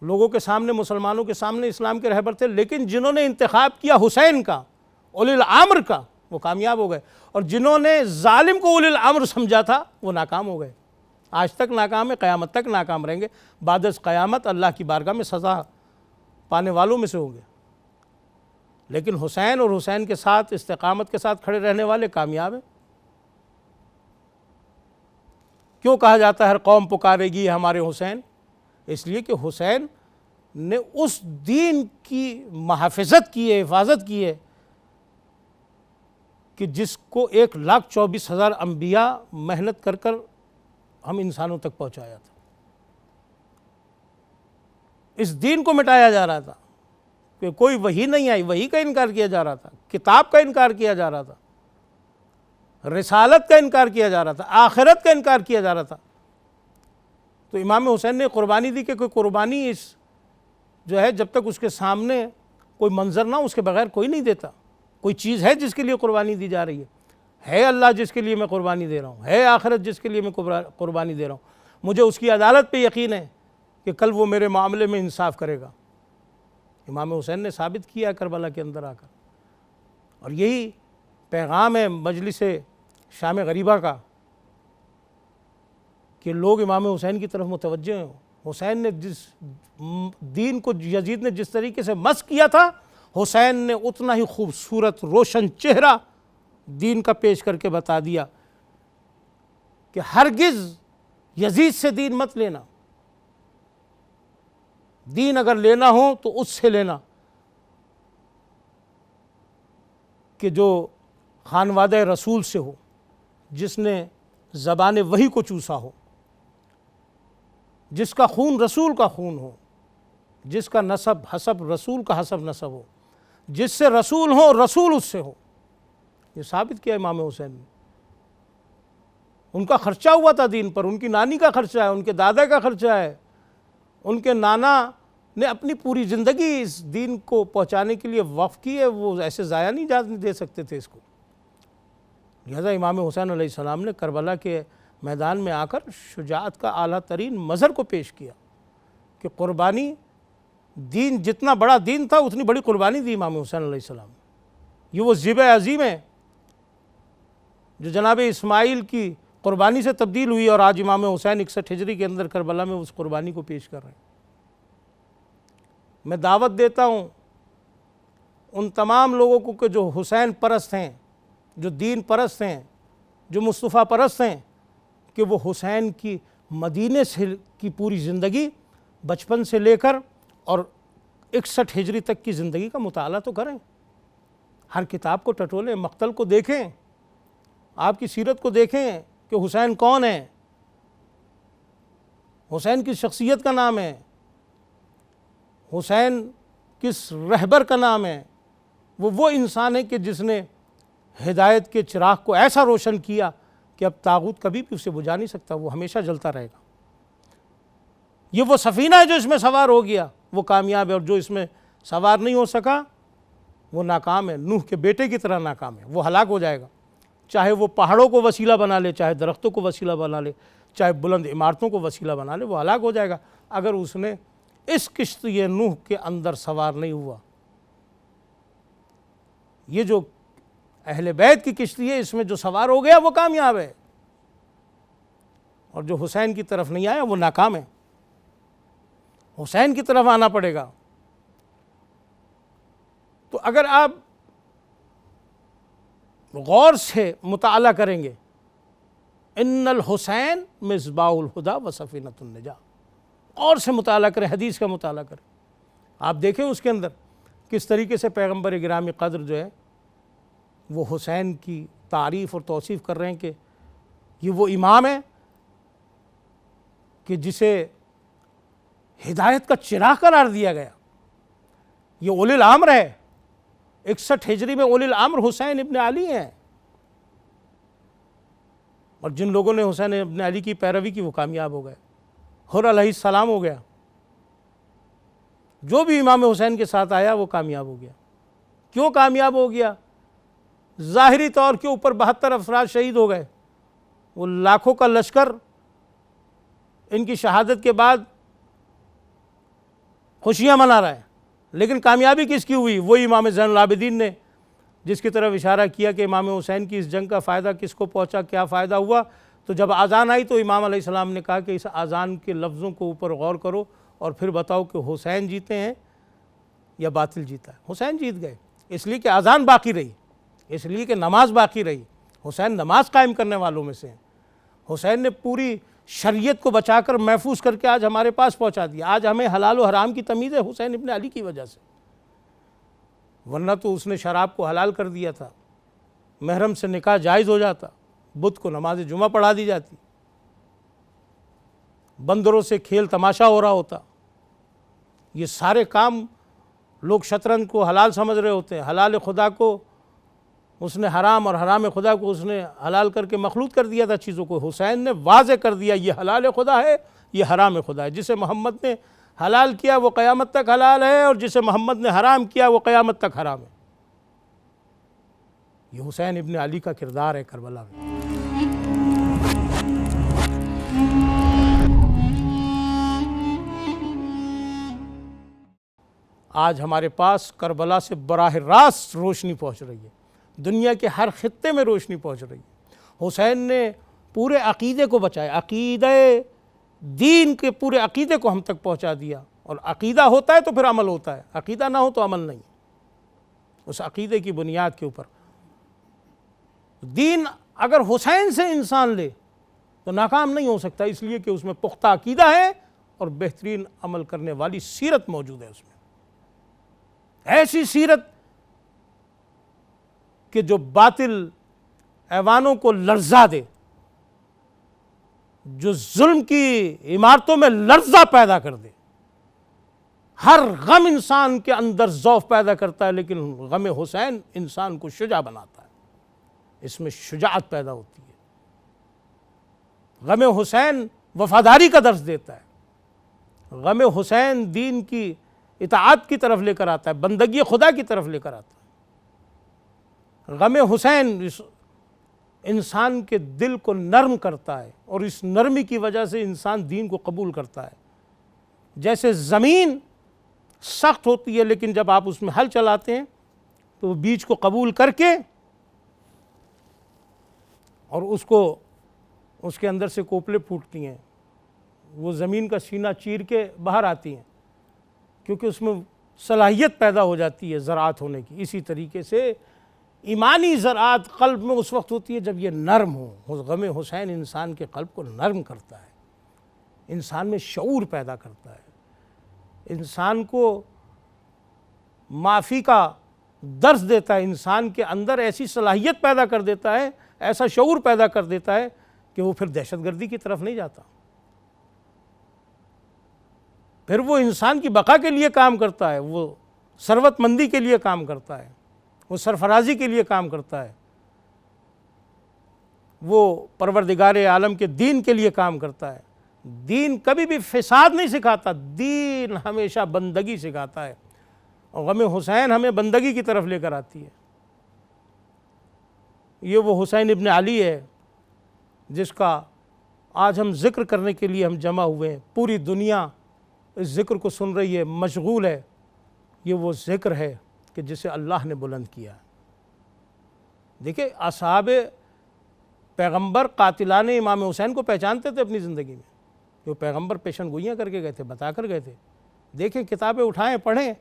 لوگوں کے سامنے، مسلمانوں کے سامنے اسلام کے رہبر تھے، لیکن جنہوں نے انتخاب کیا حسین کا، اولی الامر کا، وہ کامیاب ہو گئے، اور جنہوں نے ظالم کو اولی الامر سمجھا تھا وہ ناکام ہو گئے۔ آج تک ناکام ہے، قیامت تک ناکام رہیں گے، بعد از قیامت اللہ کی بارگاہ میں سزا پانے والوں میں سے ہوں گے۔ لیکن حسین اور حسین کے ساتھ استقامت کے ساتھ کھڑے رہنے والے کامیاب ہیں۔ کیوں کہا جاتا ہے ہر قوم پکارے گی ہمارے حسین؟ اس لیے کہ حسین نے اس دین کی محافظت کی ہے، حفاظت کی ہے کہ جس کو 1,24,000 انبیاء محنت کر کر ہم انسانوں تک پہنچایا تھا۔ اس دین کو مٹایا جا رہا تھا کہ کوئی وحی نہیں آئی، وحی کا انکار کیا جا رہا تھا، کتاب کا انکار کیا جا رہا تھا، رسالت کا انکار کیا جا رہا تھا، آخرت کا انکار کیا جا رہا تھا۔ تو امام حسین نے قربانی دی کہ کوئی قربانی اس جو ہے جب تک اس کے سامنے کوئی منظر نہ، اس کے بغیر کوئی نہیں دیتا۔ کوئی چیز ہے جس کے لیے قربانی دی جا رہی ہے اللہ جس کے لیے میں قربانی دے رہا ہوں، ہے آخرت جس کے لیے میں قربانی دے رہا ہوں، مجھے اس کی عدالت پہ یقین ہے کہ کل وہ میرے معاملے میں انصاف کرے گا۔ امام حسین نے ثابت کیا کربلا کے اندر آ کر، اور یہی پیغام ہے مجلس شام غریبہ کا کہ لوگ امام حسین کی طرف متوجہ ہوں۔ حسین نے جس دین کو یزید نے جس طریقے سے مسخ کیا تھا، حسین نے اتنا ہی خوبصورت روشن چہرہ دین کا پیش کر کے بتا دیا کہ ہرگز یزید سے دین مت لینا، دین اگر لینا ہو تو اس سے لینا کہ جو خانوادہ رسول سے ہو، جس نے زبان وحی کو چوسا ہو، جس کا خون رسول کا خون ہو، جس کا نسب حسب رسول کا حسب نسب ہو، جس سے رسول ہو رسول اس سے ہو۔ یہ ثابت کیا امام حسین نے۔ ان کا خرچہ ہوا تھا دین پر، ان کی نانی کا خرچہ ہے، ان کے دادا کا خرچہ ہے، ان کے نانا نے اپنی پوری زندگی اس دین کو پہنچانے کے لیے وقف کی ہے، وہ ایسے ضائع نہیں دے سکتے تھے اس کو۔ لہذا امام حسین علیہ السلام نے کربلا کے میدان میں آ کر شجاعت کا اعلیٰ ترین مظہر کو پیش کیا کہ قربانی، دین جتنا بڑا دین تھا اتنی بڑی قربانی دی امام حسین علیہ السلام۔ یہ وہ ذبح عظیم ہے جو جناب اسماعیل کی قربانی سے تبدیل ہوئی، اور آج امام حسین 61 ہجری کے اندر کربلا میں اس قربانی کو پیش کر رہے ہیں۔ میں دعوت دیتا ہوں ان تمام لوگوں کو کہ جو حسین پرست ہیں، جو دین پرست ہیں، جو مصطفیٰ پرست ہیں، کہ وہ حسین کی مدینے سے کی پوری زندگی بچپن سے لے کر اور 61 ہجری تک کی زندگی کا مطالعہ تو کریں، ہر کتاب کو ٹٹولیں، مقتل کو دیکھیں، آپ کی سیرت کو دیکھیں کہ حسین کون ہے، حسین کس شخصیت کا نام ہے، حسین کس رہبر کا نام ہے۔ وہ انسان ہے کہ جس نے ہدایت کے چراغ کو ایسا روشن کیا کہ اب طاغوت کبھی بھی اسے بجھا نہیں سکتا، وہ ہمیشہ جلتا رہے گا۔ یہ وہ سفینہ ہے جو اس میں سوار ہو گیا، وہ کامیاب ہے، اور جو اس میں سوار نہیں ہو سکا وہ ناکام ہے، نوح کے بیٹے کی طرح ناکام ہے، وہ ہلاک ہو جائے گا۔ چاہے وہ پہاڑوں کو وسیلہ بنا لے، چاہے درختوں کو وسیلہ بنا لے، چاہے بلند عمارتوں کو وسیلہ بنا لے، وہ ہلاک ہو جائے گا اگر اس نے اس کشتی نوح کے اندر سوار نہیں ہوا۔ یہ جو اہل بیت کی کشتی ہے، اس میں جو سوار ہو گیا وہ کامیاب ہے، اور جو حسین کی طرف نہیں آیا وہ ناکام ہے. حسین کی طرف آنا پڑے گا. تو اگر آپ غور سے مطالعہ کریں گے، ان الحسین مصباح الہدی و سفینۃ النجاۃ، اور سے مطالعہ کریں، حدیث کا مطالعہ کریں، آپ دیکھیں اس کے اندر کس طریقے سے پیغمبر گرامی قدر جو ہے وہ حسین کی تعریف اور توصیف کر رہے ہیں کہ یہ وہ امام ہے کہ جسے ہدایت کا چراغ قرار دیا گیا. یہ اولی الامر ہے. 61 ہجری میں اولی الامر حسین ابن علی ہیں، اور جن لوگوں نے حسین ابن علی کی پیروی کی وہ کامیاب ہو گئے. حر علیہ السلام ہو گیا. جو بھی امام حسین کے ساتھ آیا وہ کامیاب ہو گیا. کیوں کامیاب ہو گیا؟ ظاہری طور کے اوپر 72 افراد شہید ہو گئے، وہ لاکھوں کا لشکر ان کی شہادت کے بعد خوشیاں منا رہا ہے، لیکن کامیابی کس کی ہوئی؟ وہی امام زین العابدین نے، جس کی طرف اشارہ کیا کہ امام حسین کی اس جنگ کا فائدہ کس کو پہنچا، کیا فائدہ ہوا. تو جب اذان آئی تو امام علیہ السلام نے کہا کہ اس اذان کے لفظوں کو اوپر غور کرو اور پھر بتاؤ کہ حسین جیتے ہیں یا باطل جیتا ہے. حسین جیت گئے، اس لیے کہ اذان باقی رہی، اس لیے کہ نماز باقی رہی. حسین نماز قائم کرنے والوں میں سے ہیں. حسین نے پوری شریعت کو بچا کر محفوظ کر کے آج ہمارے پاس پہنچا دیا. آج ہمیں حلال و حرام کی تمیز ہے حسین ابن علی کی وجہ سے، ورنہ تو اس نے شراب کو حلال کر دیا تھا، محرم سے نکاح جائز ہو جاتا، بدھ کو نماز جمعہ پڑھا دی جاتی، بندروں سے کھیل تماشا ہو رہا ہوتا. یہ سارے کام لوگ شطرنج کو حلال سمجھ رہے ہوتے ہیں، حلال خدا کو اس نے حرام اور حرام خدا کو اس نے حلال کر کے مخلوط کر دیا تھا چیزوں کو. حسین نے واضح کر دیا یہ حلال خدا ہے، یہ حرام خدا ہے. جسے محمد نے حلال کیا وہ قیامت تک حلال ہے، اور جسے محمد نے حرام کیا وہ قیامت تک حرام ہے. یہ حسین ابن علی کا کردار ہے کربلا میں. آج ہمارے پاس کربلا سے براہ راست روشنی پہنچ رہی ہے، دنیا کے ہر خطے میں روشنی پہنچ رہی ہے. حسین نے پورے عقیدے کو بچایا، عقیدہ دین کے پورے عقیدے کو ہم تک پہنچا دیا. اور عقیدہ ہوتا ہے تو پھر عمل ہوتا ہے، عقیدہ نہ ہو تو عمل نہیں. اس عقیدے کی بنیاد کے اوپر دین اگر حسین سے انسان لے تو ناکام نہیں ہو سکتا، اس لیے کہ اس میں پختہ عقیدہ ہے اور بہترین عمل کرنے والی سیرت موجود ہے اس میں. ایسی سیرت کہ جو باطل ایوانوں کو لرزا دے، جو ظلم کی عمارتوں میں لرزہ پیدا کر دے. ہر غم انسان کے اندر ذوف پیدا کرتا ہے، لیکن غم حسین انسان کو شجاع بناتا ہے، اس میں شجاعت پیدا ہوتی ہے. غم حسین وفاداری کا درس دیتا ہے. غم حسین دین کی اطاعت کی طرف لے کر آتا ہے، بندگی خدا کی طرف لے کر آتا ہے. غم حسین انسان کے دل کو نرم کرتا ہے، اور اس نرمی کی وجہ سے انسان دین کو قبول کرتا ہے. جیسے زمین سخت ہوتی ہے لیکن جب آپ اس میں ہل چلاتے ہیں تو وہ بیج کو قبول کر کے اور اس کے اندر سے کوپلیں پھوٹتی ہیں، وہ زمین کا سینہ چیر کے باہر آتی ہیں، کیونکہ اس میں صلاحیت پیدا ہو جاتی ہے زراعت ہونے کی. اسی طریقے سے ایمانی زراعت قلب میں اس وقت ہوتی ہے جب یہ نرم ہو. غم حسین انسان کے قلب کو نرم کرتا ہے، انسان میں شعور پیدا کرتا ہے، انسان کو معافی کا درس دیتا ہے، انسان کے اندر ایسی صلاحیت پیدا کر دیتا ہے، ایسا شعور پیدا کر دیتا ہے کہ وہ پھر دہشت گردی کی طرف نہیں جاتا. پھر وہ انسان کی بقا کے لیے کام کرتا ہے، وہ ثروت مندی کے لیے کام کرتا ہے، وہ سرفرازی کے لیے کام کرتا ہے، وہ پروردگار عالم کے دین کے لیے کام کرتا ہے. دین کبھی بھی فساد نہیں سکھاتا، دین ہمیشہ بندگی سکھاتا ہے، اور غم حسین ہمیں بندگی کی طرف لے کر آتی ہے. یہ وہ حسین ابن علی ہے جس کا آج ہم ذکر کرنے کے لیے ہم جمع ہوئے ہیں. پوری دنیا اس ذکر کو سن رہی ہے، مشغول ہے. یہ وہ ذکر ہے کہ جسے اللہ نے بلند کیا. دیکھیں اصحاب پیغمبر قاتلان امام حسین کو پہچانتے تھے اپنی زندگی میں، جو پیغمبر پیشن گوئیاں کر کے گئے تھے، بتا کر گئے تھے۔ دیکھیں، کتابیں اٹھائیں، پڑھیں،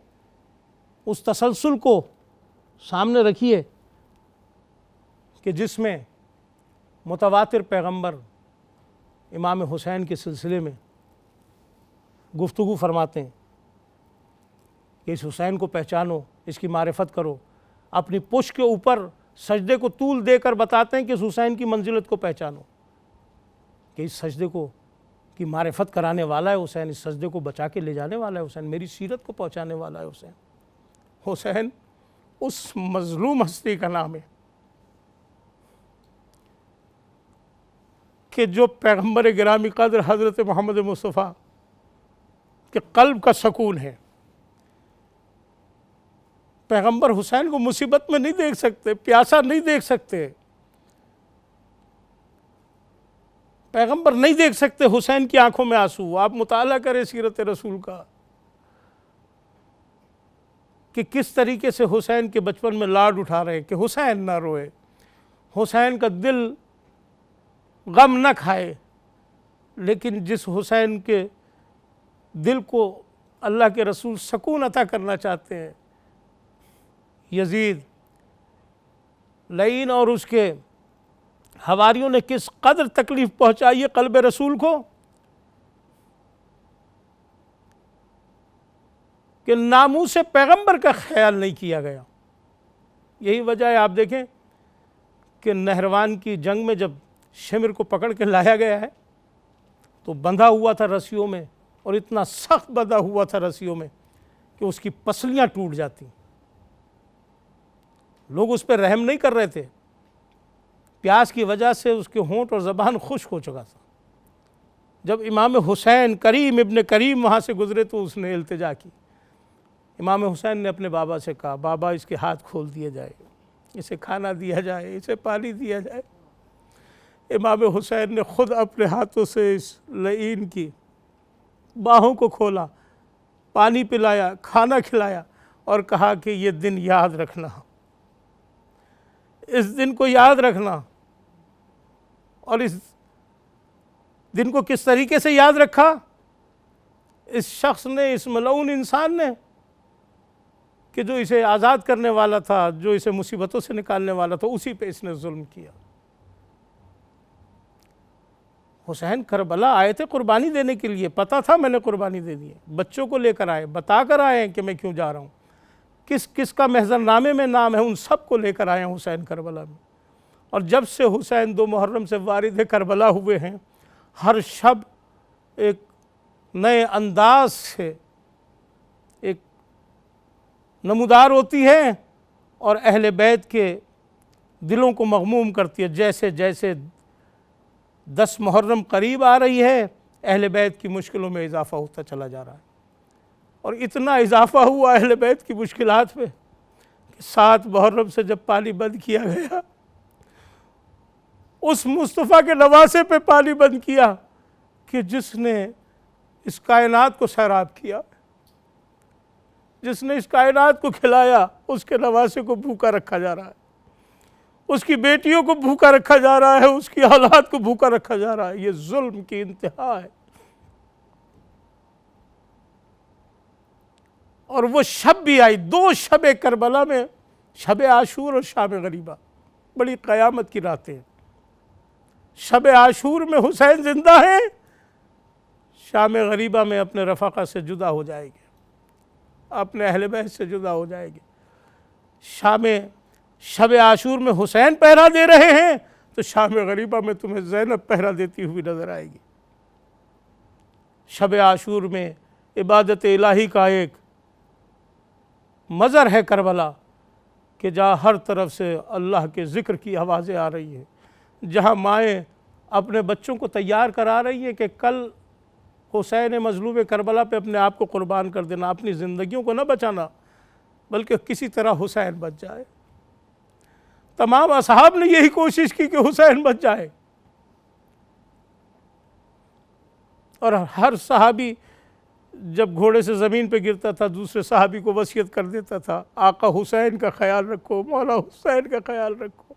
اس تسلسل کو سامنے رکھیے کہ جس میں متواتر پیغمبر امام حسین کے سلسلے میں گفتگو فرماتے ہیں کہ اس حسین کو پہچانو، اس کی معرفت کرو، اپنی پشت کے اوپر سجدے کو طول دے کر بتاتے ہیں کہ اس حسین کی منزلت کو پہچانو، کہ اس سجدے کو کی معرفت کرانے والا ہے حسین، اس سجدے کو بچا کے لے جانے والا ہے حسین، میری سیرت کو پہنچانے والا ہے حسین۔ حسین اس مظلوم ہستی کا نام ہے کہ جو پیغمبر گرامی قدر حضرت محمد مصطفیٰ کے قلب کا سکون ہے۔ پیغمبر حسین کو مصیبت میں نہیں دیکھ سکتے، پیاسا نہیں دیکھ سکتے، پیغمبر نہیں دیکھ سکتے حسین کی آنکھوں میں آنسو۔ آپ مطالعہ کریں سیرت رسول کا کہ کس طریقے سے حسین کے بچپن میں لاڈ اٹھا رہے ہیں کہ حسین نہ روئے، حسین کا دل غم نہ کھائے، لیکن جس حسین کے دل کو اللہ کے رسول سکون عطا کرنا چاہتے ہیں، یزید لعین اور اس کے حواریوں نے کس قدر تکلیف پہنچائی ہے قلب رسول کو کہ ناموس پیغمبر کا خیال نہیں کیا گیا۔ یہی وجہ ہے، آپ دیکھیں کہ نہروان کی جنگ میں جب شمر کو پکڑ کے لایا گیا ہے تو بندھا ہوا تھا رسیوں میں، اور اتنا سخت بندھا ہوا تھا رسیوں میں کہ اس کی پسلیاں ٹوٹ جاتی، لوگ اس پہ رحم نہیں کر رہے تھے، پیاس کی وجہ سے اس کے ہونٹ اور زبان خشک ہو چکا تھا۔ جب امام حسین کریم ابن کریم وہاں سے گزرے تو اس نے التجا کی، امام حسین نے اپنے بابا سے کہا، بابا اس کے ہاتھ کھول دیے جائے، اسے کھانا دیا جائے، اسے پانی دیا جائے۔ امام حسین نے خود اپنے ہاتھوں سے اس لعین کی باہوں کو کھولا، پانی پلایا، کھانا کھلایا، اور کہا کہ یہ دن یاد رکھنا، اس دن کو یاد رکھنا۔ اور اس دن کو کس طریقے سے یاد رکھا؟ اس شخص نے، اس ملعون انسان نے، کہ جو اسے آزاد کرنے والا تھا، جو اسے مصیبتوں سے نکالنے والا تھا، اسی پہ اس نے ظلم کیا۔ حسین کربلا آئے تھے قربانی دینے کے لیے، پتہ تھا میں نے قربانی دینی ہے، بچوں کو لے کر آئے، بتا کر آئے ہیں کہ میں کیوں جا رہا ہوں، کس کس کا محضر نامے میں نام ہے، ان سب کو لے کر آئے ہیں حسین کربلا میں۔ اور جب سے حسین 2 محرم سے وارد کربلا ہوئے ہیں، ہر شب ایک نئے انداز سے ایک نمودار ہوتی ہے اور اہل بیت کے دلوں کو مغموم کرتی ہے۔ جیسے جیسے 10 محرم قریب آ رہی ہے، اہل بیت کی مشکلوں میں اضافہ ہوتا چلا جا رہا ہے، اور اتنا اضافہ ہوا اہل بیت کی مشکلات میں کہ 7 محرم سے جب پانی بند کیا گیا، اس مصطفیٰ کے نواسے پہ پانی بند کیا کہ جس نے اس کائنات کو سیراب کیا، جس نے اس کائنات کو کھلایا، اس کے نواسے کو بھوکا رکھا جا رہا ہے، اس کی بیٹیوں کو بھوکا رکھا جا رہا ہے، اس کی اولاد کو بھوکا رکھا جا رہا ہے۔ یہ ظلم کی انتہا ہے۔ اور وہ شب بھی آئی، 2 شب کربلا میں، شب عاشور اور شام غریبہ، بڑی قیامت کی راتیں۔ شب عاشور میں حسین زندہ ہے، شام غریبہ میں اپنے رفقا سے جدا ہو جائے گے، اپنے اہل بیت سے جدا ہو جائے گے۔ شب عاشور میں حسین پہرا دے رہے ہیں تو شام غریبہ میں تمہیں زینب پہرا دیتی ہوئی نظر آئے گی۔ شب عاشور میں عبادت الہی کا ایک مظہر ہے کربلا کہ جہاں ہر طرف سے اللہ کے ذکر کی آوازیں آ رہی ہیں، جہاں مائیں اپنے بچوں کو تیار کرا رہی ہیں کہ کل حسین مظلوم کربلا پہ اپنے آپ کو قربان کر دینا، اپنی زندگیوں کو نہ بچانا بلکہ کسی طرح حسین بچ جائے۔ تمام اصحاب نے یہی کوشش کی کہ حسین بچ جائے، اور ہر صحابی جب گھوڑے سے زمین پہ گرتا تھا دوسرے صحابی کو وصیت کر دیتا تھا، آقا حسین کا خیال رکھو، مولا حسین کا خیال رکھو۔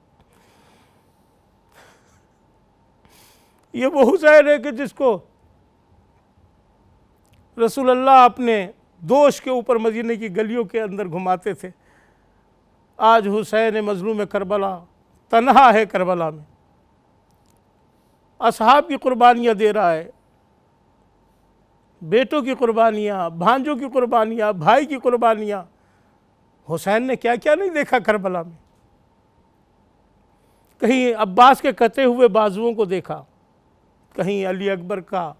یہ وہ حسین ہے کہ جس کو رسول اللہ اپنے دوش کے اوپر مدینہ کی گلیوں کے اندر گھماتے تھے۔ آج حسین مظلوم کربلا تنہا ہے کربلا میں، اصحاب کی قربانیاں دے رہا ہے، بیٹوں کی قربانیاں، بھانجوں کی قربانیاں، بھائی کی قربانیاں۔ حسین نے کیا کیا نہیں دیکھا کربلا میں۔ کہیں عباس کے کٹے ہوئے بازوؤں کو دیکھا، کہیں علی اکبر کا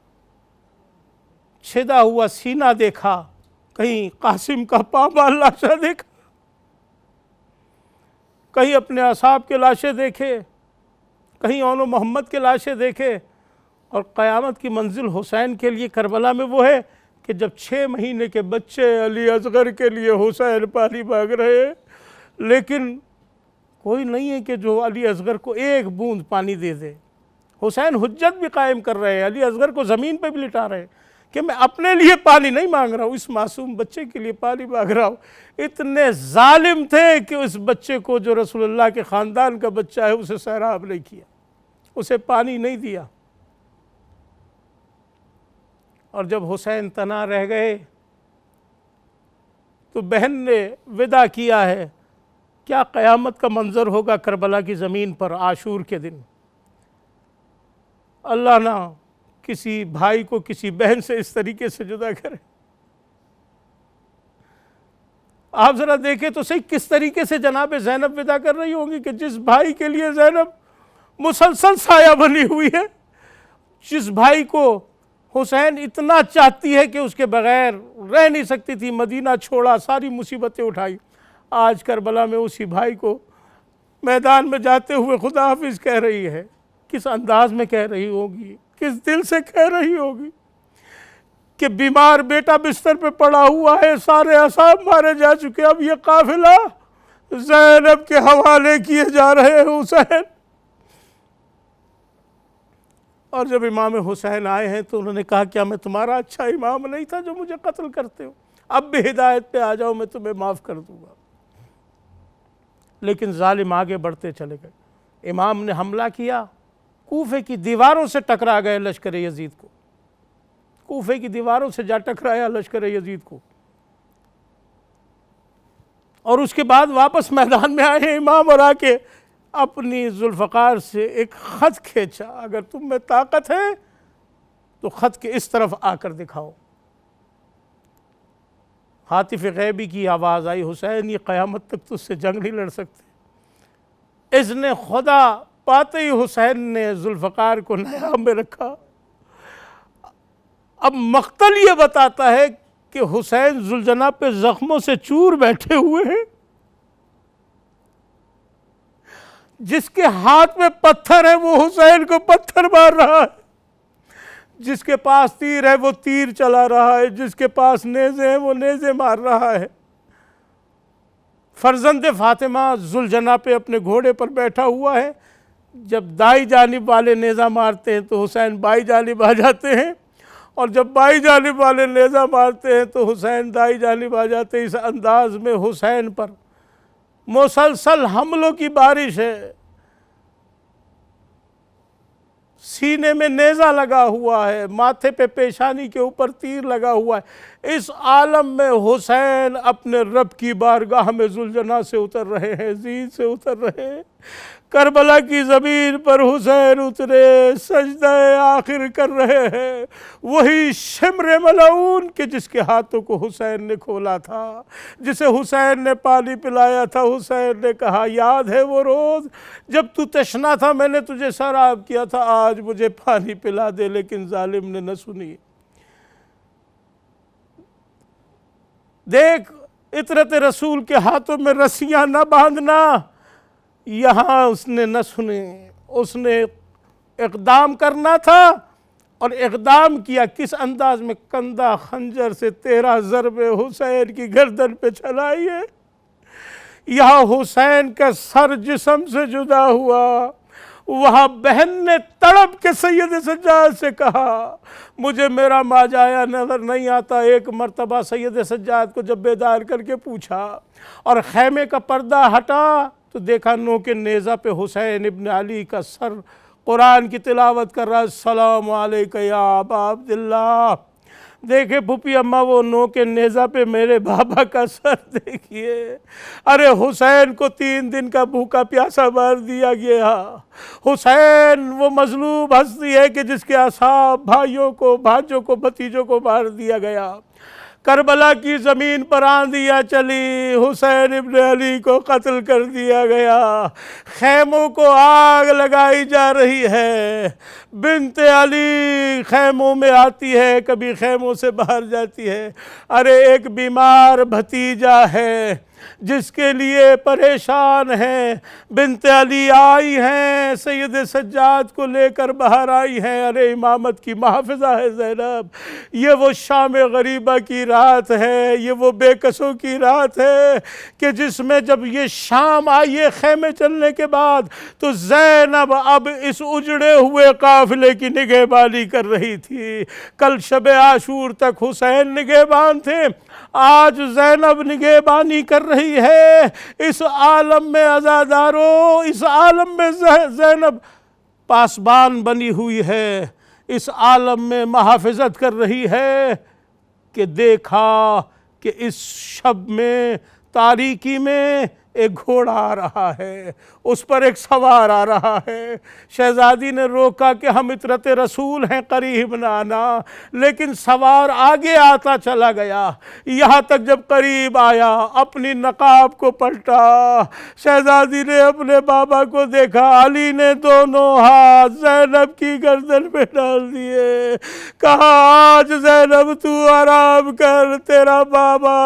چھیدا ہوا سینہ دیکھا، کہیں قاسم کا پامال لاشا دیکھا، کہیں اپنے اصحاب کے لاشیں دیکھے، کہیں اون و محمد کے لاشیں دیکھے۔ اور قیامت کی منزل حسین کے لیے کربلا میں وہ ہے کہ جب 6 مہینے کے بچے علی اصغر کے لیے حسین پانی مانگ رہے ہیں، لیکن کوئی نہیں ہے کہ جو علی اصغر کو ایک بوند پانی دے دے۔ حسین حجت بھی قائم کر رہے ہیں، علی اصغر کو زمین پہ بھی لٹا رہے ہیں کہ میں اپنے لیے پانی نہیں مانگ رہا ہوں، اس معصوم بچے کے لیے پانی مانگ رہا ہوں۔ اتنے ظالم تھے کہ اس بچے کو جو رسول اللہ کے خاندان کا بچہ ہے اسے سیراب نہیں کیا، اسے پانی نہیں دیا۔ اور جب حسین تنہا رہ گئے تو بہن نے وداع کیا ہے۔ کیا قیامت کا منظر ہوگا کربلا کی زمین پر عاشور کے دن۔ اللہ نہ کسی بھائی کو کسی بہن سے اس طریقے سے جدا کرے۔ آپ ذرا دیکھیں تو صحیح کس طریقے سے جناب زینب وداع کر رہی ہوں گی کہ جس بھائی کے لیے زینب مسلسل سایہ بنی ہوئی ہے، جس بھائی کو حسین اتنا چاہتی ہے کہ اس کے بغیر رہ نہیں سکتی تھی، مدینہ چھوڑا، ساری مصیبتیں اٹھائی، آج کربلا میں اسی بھائی کو میدان میں جاتے ہوئے خدا حافظ کہہ رہی ہے۔ کس انداز میں کہہ رہی ہوگی، کس دل سے کہہ رہی ہوگی کہ بیمار بیٹا بستر پہ پڑا ہوا ہے، سارے اصحاب مارے جا چکے، اب یہ قافلہ زینب کے حوالے کیے جا رہے ہیں حسین۔ اور جب امام حسین آئے ہیں تو انہوں نے کہا کیا میں تمہارا اچھا امام نہیں تھا جو مجھے قتل کرتے ہو؟ اب بھی ہدایت پہ آ جاؤ، میں تمہیں معاف کر دوں گا۔ لیکن ظالم آگے بڑھتے چلے گئے۔ امام نے حملہ کیا، کوفے کی دیواروں سے ٹکرا گئے لشکر یزید کو، کوفے کی دیواروں سے جا ٹکرایا لشکر یزید کو۔ اور اس کے بعد واپس میدان میں آئے امام اور آ کے اپنی ذوالفقار سے ایک خط کھینچا، اگر تم میں طاقت ہے تو خط کے اس طرف آ کر دکھاؤ۔ حاطف غیبی کی آواز آئی، حسین یہ قیامت تک تجھ سے جنگ نہیں لڑ سکتے۔ اذن خدا پاتے ہی حسین نے ذوالفقار کو نیام میں رکھا۔ اب مقتل یہ بتاتا ہے کہ حسین ذوالجناح پہ زخموں سے چور بیٹھے ہوئے ہیں، جس کے ہاتھ میں پتھر ہے وہ حسین کو پتھر مار رہا ہے، جس کے پاس تیر ہے وہ تیر چلا رہا ہے، جس کے پاس نیزے ہیں وہ نیزے مار رہا ہے۔ فرزند فاطمہ ذوالجناح پہ اپنے گھوڑے پر بیٹھا ہوا ہے، جب دائیں جانب والے نیزہ مارتے ہیں تو حسین بائیں جانب آ جاتے ہیں، اور جب بائیں جانب والے نیزہ مارتے ہیں تو حسین دائیں جانب آ جاتے ہیں۔ اس انداز میں حسین پر مسلسل حملوں کی بارش ہے، سینے میں نیزہ لگا ہوا ہے، ماتھے پہ پیشانی کے اوپر تیر لگا ہوا ہے۔ اس عالم میں حسین اپنے رب کی بارگاہ میں ذوالجناح سے اتر رہے ہیں، زین سے اتر رہے ہیں۔ کربلا کی زمین پر حسین اترے، سجدہ آخر کر رہے ہیں، وہی شمر ملعون کہ جس کے ہاتھوں کو حسین نے کھولا تھا، جسے حسین نے پانی پلایا تھا۔ حسین نے کہا یاد ہے وہ روز جب تو تشنا تھا، میں نے تجھے سیراب کیا تھا، آج مجھے پانی پلا دے، لیکن ظالم نے نہ سنی۔ دیکھ عطرت رسول کے ہاتھوں میں رسیاں نہ باندھنا، یہاں اس نے نہ سنے، اس نے اقدام کرنا تھا اور اقدام کیا۔ کس انداز میں؟ کندھا خنجر سے 13 ضرب حسین کی گردن پہ چلائی ہے۔ یہاں حسین کا سر جسم سے جدا ہوا، وہاں بہن نے تڑپ کے سید سجاد سے کہا مجھے میرا ماجایا نظر نہیں آتا۔ ایک مرتبہ سید سجاد کو جب بیدار کر کے پوچھا اور خیمے کا پردہ ہٹا تو دیکھا نو کے نیزہ پہ حسین ابن علی کا سر قرآن کی تلاوت کر رہا، السلام علیکم یا ابا عبداللہ۔ دیکھے پھوپھی اماں وہ نو کے نیزہ پہ میرے بابا کا سر دیکھیے۔ ارے حسین کو 3 دن کا بھوکا پیاسا مار دیا گیا۔ حسین وہ مظلوم ہستی ہے کہ جس کے اصحاب بھائیوں کو، بھانجوں کو، بھتیجوں کو مار دیا گیا۔ کربلا کی زمین پر آندیاں چلی، حسین ابن علی کو قتل کر دیا گیا، خیموں کو آگ لگائی جا رہی ہے، بنت علی خیموں میں آتی ہے، کبھی خیموں سے باہر جاتی ہے۔ ارے ایک بیمار بھتیجا ہے جس کے لیے پریشان ہیں، بنت علی آئی ہیں، سید سجاد کو لے کر باہر آئی ہیں۔ ارے امامت کی محافظہ ہے زینب، یہ وہ شام غریبہ کی رات ہے، یہ وہ بے کسوں کی رات ہے کہ جس میں جب یہ شام آئی ہے خیمے چلنے کے بعد تو زینب اب اس اجڑے ہوئے قافلے کی نگہبانی کر رہی تھی۔ کل شب عاشور تک حسین نگہبان تھے، آج زینب نگہبانی کر رہی ہے۔ اس عالم میں عزادارو، اس عالم میں زینب پاسبان بنی ہوئی ہے، اس عالم میں محافظت کر رہی ہے کہ دیکھا کہ اس شب میں، تاریکی میں ایک گھوڑا آ رہا ہے، اس پر ایک سوار آ رہا ہے۔ شہزادی نے روکا کہ ہم اطرت رسول ہیں، قریب نہ آنا، لیکن سوار آگے آتا چلا گیا، یہاں تک جب قریب آیا اپنی نقاب کو پلٹا، شہزادی نے اپنے بابا کو دیکھا، علی نے دونوں ہاتھ زینب کی گردن پہ ڈال دیے، کہا آج زینب تو آرام کر، تیرا بابا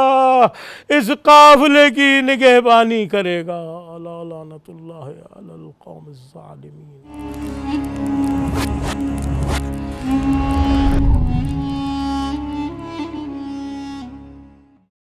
اس قافلے کی نگہبانی کرے گا۔ لعنت اللہ علی القوم الظالمین۔